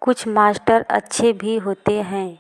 कुछ मास्टर अच्छे भी होते हैं।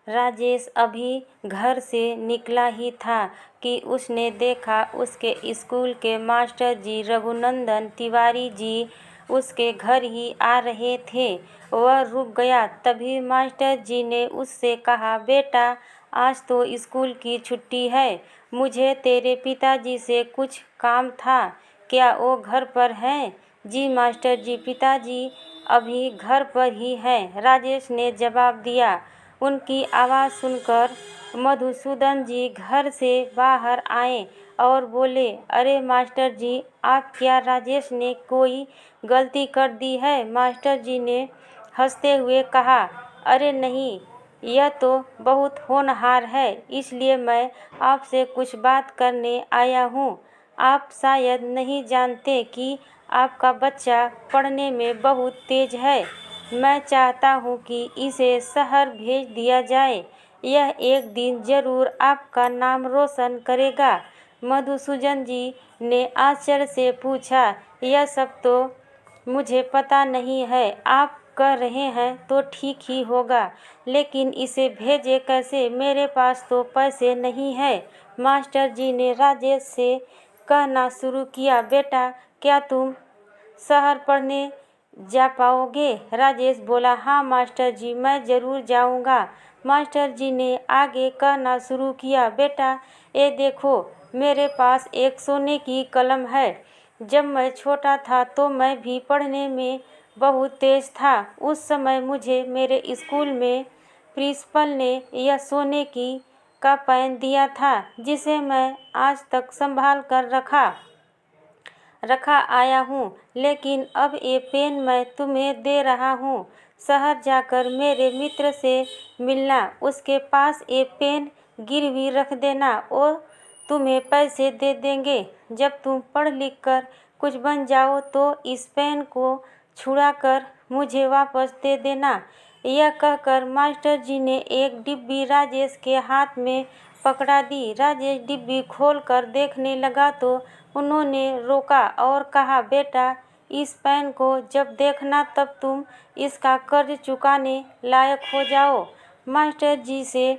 राजेश अभी घर से निकला ही था कि उसने देखा उसके स्कूल के मास्टर जी रघुनंदन तिवारी जी उसके घर ही आ रहे थे। वह रुक गया। तभी मास्टर जी ने उससे कहा, बेटा आज तो स्कूल की छुट्टी है, मुझे तेरे पिताजी से कुछ काम था, क्या वो घर पर हैं? जी मास्टर जी, पिताजी अभी घर पर ही हैं, राजेश ने जवाब दिया। उनकी आवाज़ सुनकर मधुसूदन जी घर से बाहर आए और बोले, अरे मास्टर जी, आप क्या राजेश ने कोई गलती कर दी है? मास्टर जी ने हंसते हुए कहा, अरे नहीं, यह तो बहुत होनहार है, इसलिए मैं आपसे कुछ बात करने आया हूँ। आप शायद नहीं जानते कि आपका बच्चा पढ़ने में बहुत तेज है। मैं चाहता हूँ कि इसे शहर भेज दिया जाए। यह एक दिन जरूर आपका नाम रोशन करेगा। मधुसूदन जी ने आश्चर्य से पूछा, यह सब तो मुझे पता नहीं है, आप कह रहे हैं तो ठीक ही होगा, लेकिन इसे भेजे कैसे? मेरे पास तो पैसे नहीं है। मास्टर जी ने राजेश से कहना शुरू किया, बेटा क्या तुम शहर पढ़ने जा पाओगे? राजेश बोला, हाँ मास्टर जी, मैं ज़रूर जाऊंगा। मास्टर जी ने आगे कहना शुरू किया, बेटा ये देखो, मेरे पास एक सोने की कलम है। जब मैं छोटा था तो मैं भी पढ़ने में बहुत तेज था। उस समय मुझे मेरे स्कूल में प्रिंसिपल ने यह सोने की का पेन दिया था, जिसे मैं आज तक संभाल कर रखा आया हूँ। लेकिन अब ये पेन मैं तुम्हें दे रहा हूँ। शहर जाकर मेरे मित्र से मिलना, उसके पास ये पेन गिरवी रख देना, वो तुम्हें पैसे दे देंगे। जब तुम पढ़ लिख कर कुछ बन जाओ तो इस पेन को छुड़ा कर मुझे वापस दे देना। यह कहकर मास्टर जी ने एक डिब्बी राजेश के हाथ में पकड़ा दी। राजेश डिब्बी खोलकर देखने लगा तो उन्होंने रोका और कहा, बेटा इस पेन को जब देखना तब तुम इसका कर्ज चुकाने लायक हो जाओ। मास्टर जी से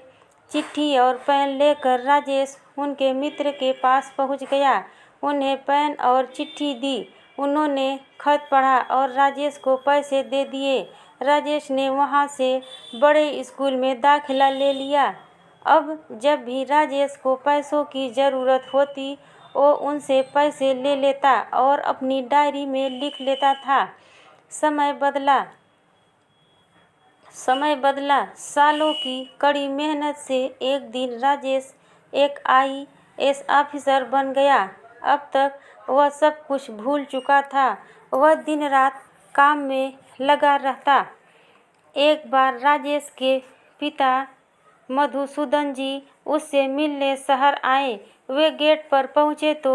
चिट्ठी और पेन लेकर राजेश उनके मित्र के पास पहुंच गया। उन्हें पेन और चिट्ठी दी। उन्होंने खत पढ़ा और राजेश को पैसे दे दिए। राजेश ने वहां से बड़े स्कूल में दाखिला ले लिया। अब जब भी राजेश को पैसों की ज़रूरत होती, वो उनसे पैसे ले लेता और अपनी डायरी में लिख लेता था। समय बदला। सालों की कड़ी मेहनत से एक दिन राजेश एक IAS ऑफिसर बन गया। अब तक वह सब कुछ भूल चुका था। वह दिन रात काम में लगा रहता। एक बार राजेश के पिता मधुसूदन जी उससे मिलने शहर आए। वे गेट पर पहुंचे तो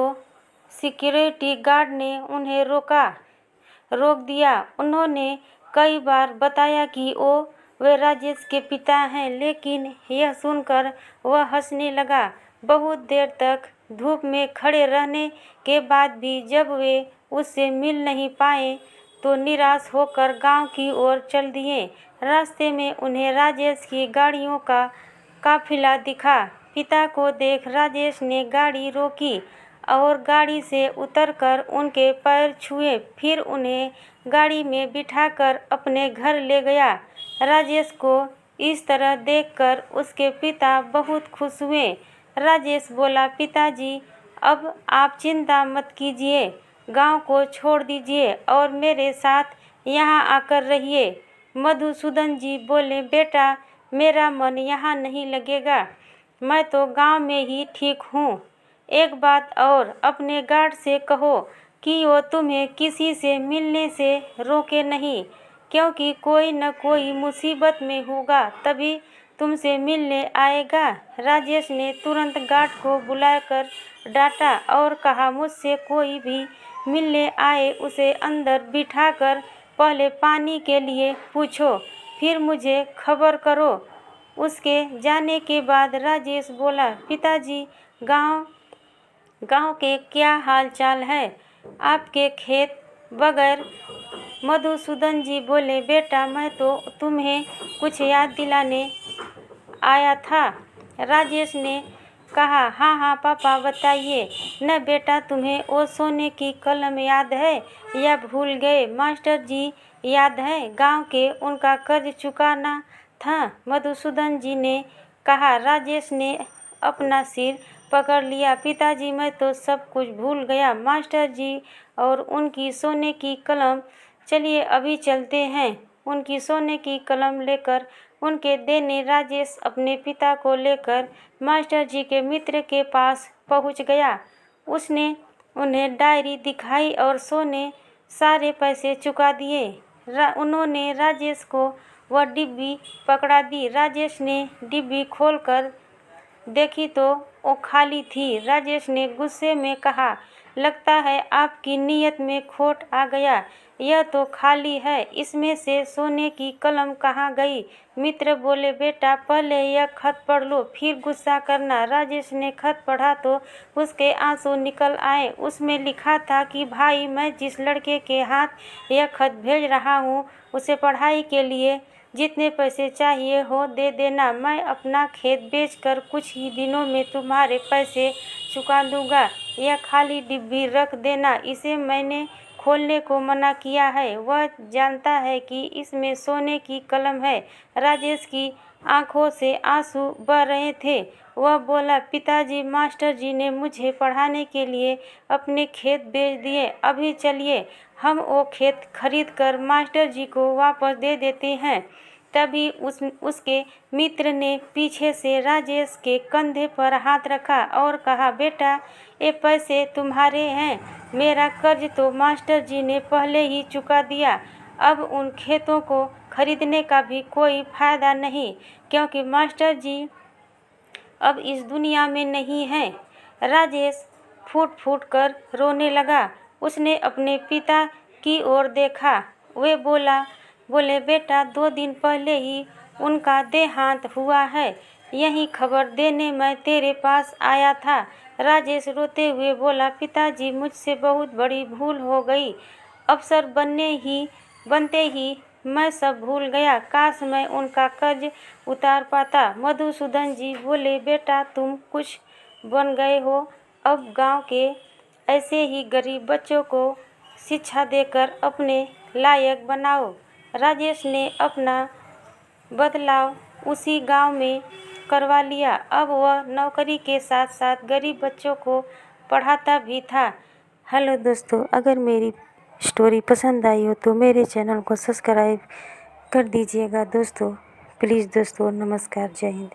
सिक्योरिटी गार्ड ने उन्हें रोक दिया। उन्होंने कई बार बताया कि वे राजेश के पिता हैं, लेकिन यह सुनकर वह हंसने लगा। बहुत देर तक धूप में खड़े रहने के बाद भी जब वे उससे मिल नहीं पाए तो निराश होकर गांव की ओर चल दिए। रास्ते में उन्हें राजेश की गाड़ियों का काफिला दिखा। पिता को देख राजेश ने गाड़ी रोकी और गाड़ी से उतरकर उनके पैर छुए, फिर उन्हें गाड़ी में बिठाकर अपने घर ले गया। राजेश को इस तरह देखकर उसके पिता बहुत खुश हुए। राजेश बोला, पिताजी अब आप चिंता मत कीजिए, गांव को छोड़ दीजिए और मेरे साथ यहाँ आकर रहिए। मधुसूदन जी बोले, बेटा मेरा मन यहाँ नहीं लगेगा, मैं तो गांव में ही ठीक हूँ। एक बात और, अपने गार्ड से कहो कि वो तुम्हें किसी से मिलने से रोके नहीं, क्योंकि कोई न कोई मुसीबत में होगा तभी तुमसे मिलने आएगा। राजेश ने तुरंत गार्ड को बुलाकर डांटा और कहा, मुझसे कोई भी मिलने आए उसे अंदर बिठाकर पहले पानी के लिए पूछो, फिर मुझे खबर करो। उसके जाने के बाद राजेश बोला, पिताजी गांव के क्या हाल चाल है? आपके खेत बगैर मधुसूदन जी बोले, बेटा मैं तो तुम्हें कुछ याद दिलाने आया था। राजेश ने कहा, हाँ हाँ पापा बताइए न बेटा, तुम्हें वो सोने की कलम याद है या भूल गए? मास्टर जी याद है, गांव के उनका कर्ज चुकाना था। मधुसूदन जी ने कहा। राजेश ने अपना सिर पकड़ लिया, पिताजी मैं तो सब कुछ भूल गया, मास्टर जी और उनकी सोने की कलम। चलिए अभी चलते हैं। उनकी सोने की कलम लेकर उनके देने राजेश अपने पिता को लेकर मास्टर जी के मित्र के पास पहुंच गया। उसने उन्हें डायरी दिखाई और सोने सारे पैसे चुका दिए। उन्होंने राजेश को वह डिब्बी पकड़ा दी। राजेश ने डिब्बी खोलकर देखी तो वो खाली थी। राजेश ने गुस्से में कहा, लगता है आपकी नीयत में खोट आ गया, यह तो खाली है, इसमें से सोने की कलम कहाँ गई? मित्र बोले, बेटा पहले यह खत पढ़ लो फिर गुस्सा करना। राजेश ने खत पढ़ा तो उसके आंसू निकल आए। उसमें लिखा था कि भाई मैं जिस लड़के के हाथ यह खत भेज रहा हूँ उसे पढ़ाई के लिए जितने पैसे चाहिए हो दे देना। मैं अपना खेत बेचकर कुछ ही दिनों में तुम्हारे पैसे चुका दूंगा। यह खाली डिब्बी रख देना, इसे मैंने खोलने को मना किया है। वह जानता है कि इसमें सोने की कलम है। राजेश की आंखों से आंसू बह रहे थे। वह बोला, पिताजी मास्टर जी ने मुझे पढ़ाने के लिए अपने खेत बेच दिए। अभी चलिए हम वो खेत खरीद कर मास्टर जी को वापस दे देते हैं। तभी उसके मित्र ने पीछे से राजेश के कंधे पर हाथ रखा और कहा, बेटा ये पैसे तुम्हारे हैं, मेरा कर्ज तो मास्टर जी ने पहले ही चुका दिया। अब उन खेतों को खरीदने का भी कोई फायदा नहीं, क्योंकि मास्टर जी अब इस दुनिया में नहीं है। राजेश फूट फूट कर रोने लगा। उसने अपने पिता की ओर देखा। वे बोले, बेटा 2 दिन पहले ही उनका देहांत हुआ है, यही खबर देने मैं तेरे पास आया था। राजेश रोते हुए बोला, पिताजी मुझसे बहुत बड़ी भूल हो गई। अफसर बनते ही मैं सब भूल गया। काश मैं उनका कर्ज उतार पाता। मधुसूदन जी बोले, बेटा तुम कुछ बन गए हो, अब गांव के ऐसे ही गरीब बच्चों को शिक्षा देकर अपने लायक बनाओ। राजेश ने अपना बदलाव उसी गांव में करवा लिया। अब वह नौकरी के साथ साथ गरीब बच्चों को पढ़ाता भी था। हेलो दोस्तों, अगर मेरी स्टोरी पसंद आई हो तो मेरे चैनल को सब्सक्राइब कर दीजिएगा दोस्तों, प्लीज़ दोस्तों। नमस्कार, जय हिंद।